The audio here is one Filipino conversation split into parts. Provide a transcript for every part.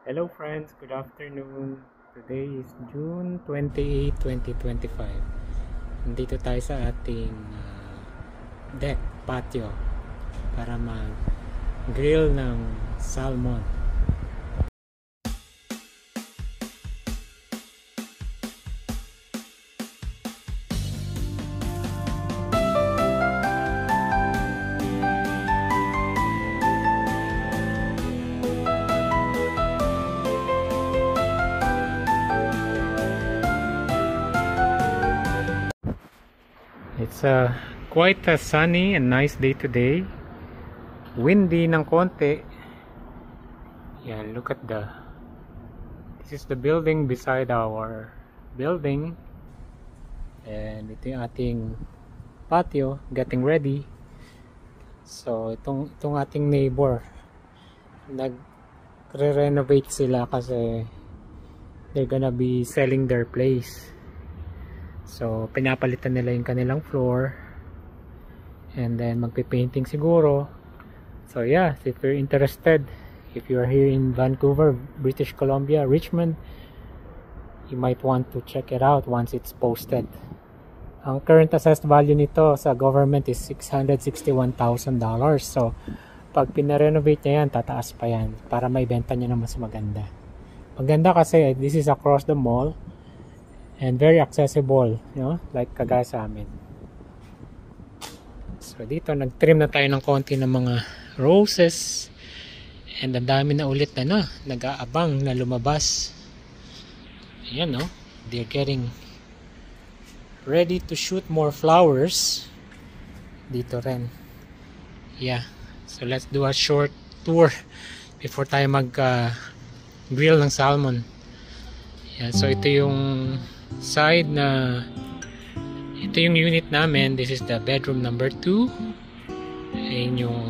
Hello friends, good afternoon. Today is June 28, 2025. Nandito tayo sa ating deck patio para mag-grill ng salmon. It's quite a sunny and nice day today. Windy ng konti. Yeah, look at this is the building beside our building. And ito yung ating patio, getting ready. So, itong ating neighbor, nagre-renovate sila kasi they're gonna be selling their place. So, pinapalitan nila yung kanilang floor. And then, magpipainting siguro. So, yeah, if you're interested, if you're here in Vancouver, British Columbia, Richmond, you might want to check it out once it's posted. Ang current assessed value nito sa government is $661,000. So, pag pinarenovate niya yan, tataas pa yan para maibenta niya na mas maganda. Maganda kasi this is across the mall. And very accessible, you know, like kagaya sa amin. So dito nag-trim na tayo ng konti ng mga roses. And ang dami na ulit na nag-aabang na lumabas. Ayan, no? They're getting ready to shoot more flowers. Dito rin. Yeah. So let's do a short tour before tayo mag-grill ng salmon. Yeah, so ito yung side na ito yung unit namin. This is the bedroom number 2. Ayun yung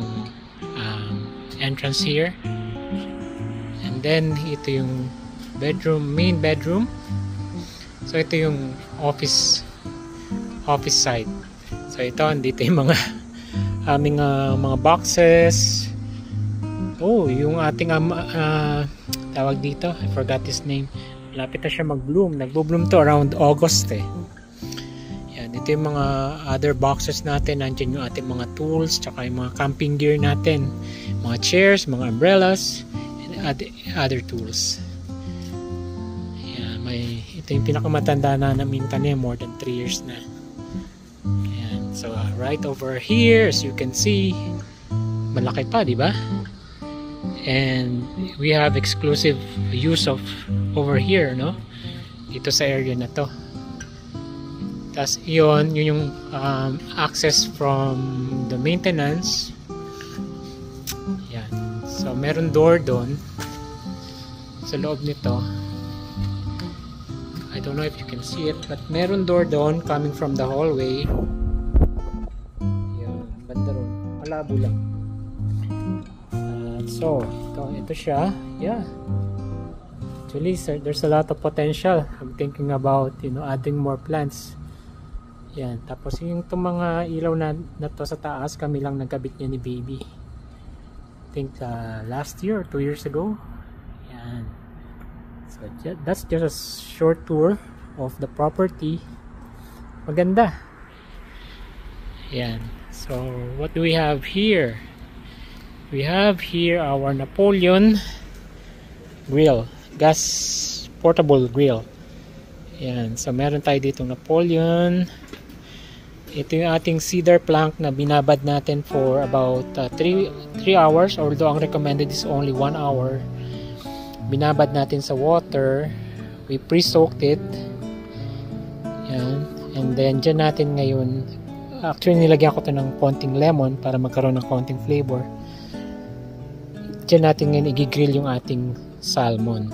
entrance here, and then ito yung main bedroom. So ito yung office side. So ito, andito yung mga aming mga boxes. Oh, yung ating tawag dito, I forgot his name. Lapit na siya mag-bloom. Nagbo-bloom to around August eh. Yan, ito yung mga other boxes natin. Nandiyan yung ating mga tools, tsaka yung mga camping gear natin. Mga chairs, mga umbrellas, and other tools. Yan, ito yung pinakamatanda na namin tanim, more than 3 years na. Yan, so right over here, as you can see, malaki pa, di ba? And we have exclusive use of over here, no? Dito sa area na to. Tas yun yung access from the maintenance. Yan. So meron door doon sa loob nito. I don't know if you can see it, but meron door doon coming from the hallway. Yan, banda ron. Malabo lang. So, ito siya. Yeah. Actually, sir, there's a lot of potential. I'm thinking about, adding more plants. Yan. Tapos yung itong mga ilaw na to sa taas, kami lang nagkabit niya ni baby. I think last year or 2 years ago. Yan. So, that's just a short tour of the property. Maganda. Yan. So, what do we have here? We have here our Napoleon grill, gas portable grill. Yan, so meron tayo dito Napoleon. Ito yung ating cedar plank na binabad natin for about 3 hours, although ang recommended is only 1 hour. Binabad natin sa water. We pre-soaked it. Yan, and then dyan natin ngayon, actually nilagyan ko to ng konting lemon para magkaroon ng konting flavor. Diyan natin ngayon i-grill yung ating salmon.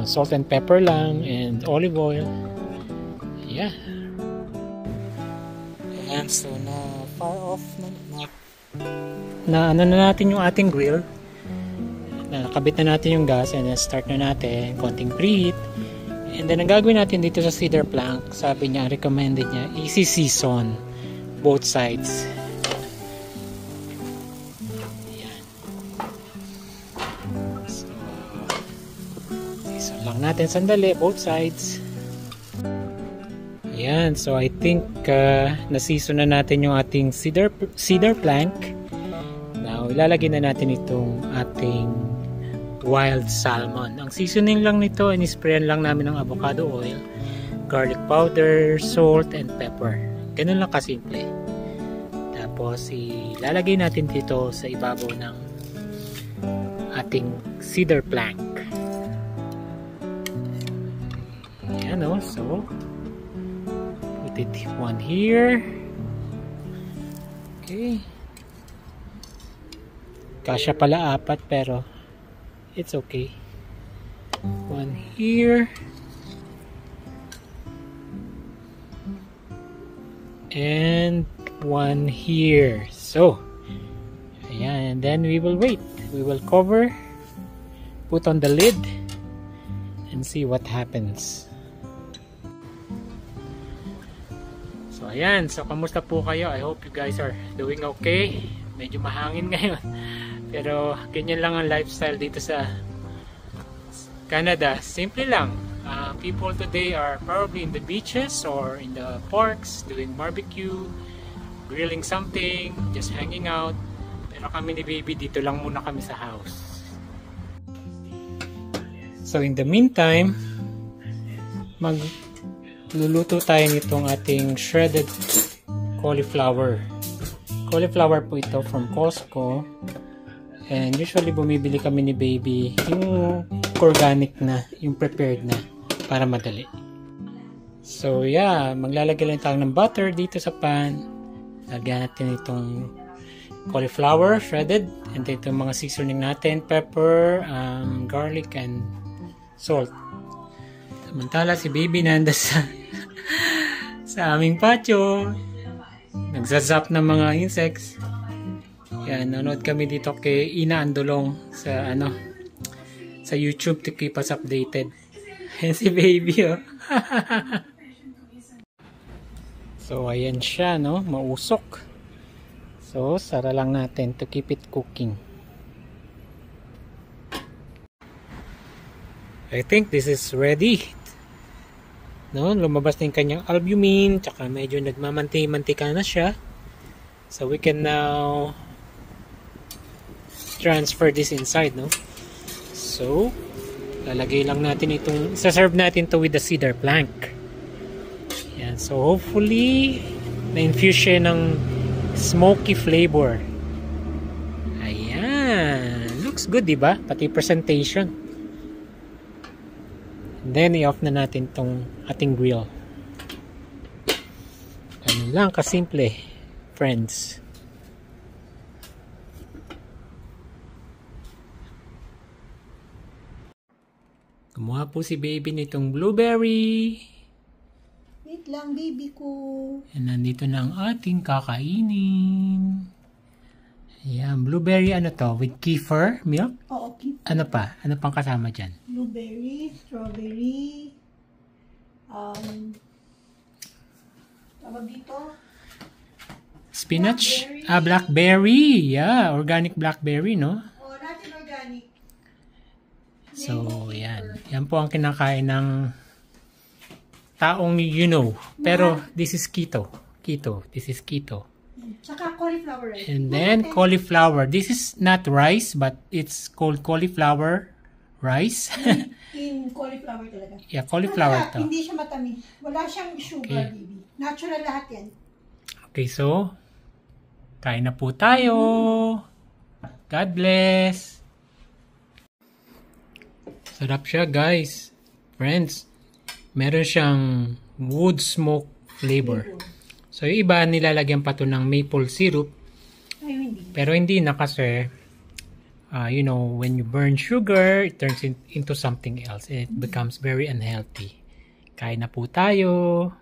Salt and pepper lang and olive oil. Yeah. And so na far off na natin yung ating grill. Nakabit na natin yung gas and then start na natin konting preheat. And then ang gagawin natin dito sa cedar plank, sabi niya, recommended niya, easy season both sides. Buksan lang natin sandali, both sides. Ayan, so I think na-season na natin yung ating cedar plank. Now, ilalagay na natin itong ating wild salmon. Ang seasoning lang nito, inisprayan lang namin ng avocado oil, garlic powder, salt, and pepper. Ganun lang kasimple. Tapos, ilalagay natin dito sa ibabaw ng ating cedar plank. Ayan o, so put it one here. Okay. Kasya pala 4 pero it's okay. One here. And one here. So, ayan, and then we will wait. We will cover, put on the lid, and see what happens. So, ayan. So, kamusta po kayo? I hope you guys are doing okay. Medyo mahangin ngayon. Pero, ganyan lang ang lifestyle dito sa Canada. Simple lang. People today are probably in the beaches or in the parks doing barbecue, grilling something, just hanging out. Pero kami ni baby dito lang muna kami sa house. So in the meantime, magluluto tayo nitong ating shredded cauliflower. Cauliflower po ito from Costco. And usually bumibili kami ni baby yung organic na, yung prepared na para madali. So yeah, maglalagay lang tayo ng butter dito sa pan. Lagyan natin itong cauliflower shredded, and then itong mga seasoning natin, pepper, garlic, and salt. Samantala si baby nanda sa aming patio, nagsazap ng mga insects. Yan, nanood kami dito kay Ina Andolong sa sa YouTube to keep us updated. Ayan si baby, oh. So, ayan siya, no? Mausok. So, sara lang natin to keep it cooking. I think this is ready. No? Lumabas na yung kanyang albumin, tsaka medyo nagmamanti-mantika na siya. So, we can now transfer this inside, no? So, lalagay lang natin itong, isa-serve natin to with the cedar plank. Yan. So, hopefully, na-infuse siya ng smoky flavor. Ayan. Looks good, diba? Pati presentation. And then, i-off na natin tong ating grill. Ano lang, kasimple, friends. Kumuha po si baby nitong blueberry. Wait lang, baby ko. And nandito na ang ating kakainin. Ayan, blueberry ano to? With kefir milk? Oo, kefir. Ano pa? Ano pang kasama dyan? Blueberry, strawberry, tawag dito? Spinach? Blackberry. Blackberry. Yeah, organic blackberry, no? Oo, natin organic. So, yan. Yan po ang kinakain ng taong you know. Pero, this is keto. Keto. This is keto. Tsaka cauliflower rice. And then, cauliflower. This is not rice, but it's called cauliflower rice. In cauliflower talaga. Yeah, cauliflower Lahat, to. hindi siya matamis. Wala siyang sugar, Okay. baby. Natural lahat yan. Okay, so, kain na po tayo. God bless. Sarap siya, guys. Friends, meron siyang wood smoke flavor. So, yung iba nilalagyan pa to ng maple syrup. Ay, hindi. Pero hindi na kasi, you know, when you burn sugar, it turns into something else. And it becomes very unhealthy. Kain na po tayo.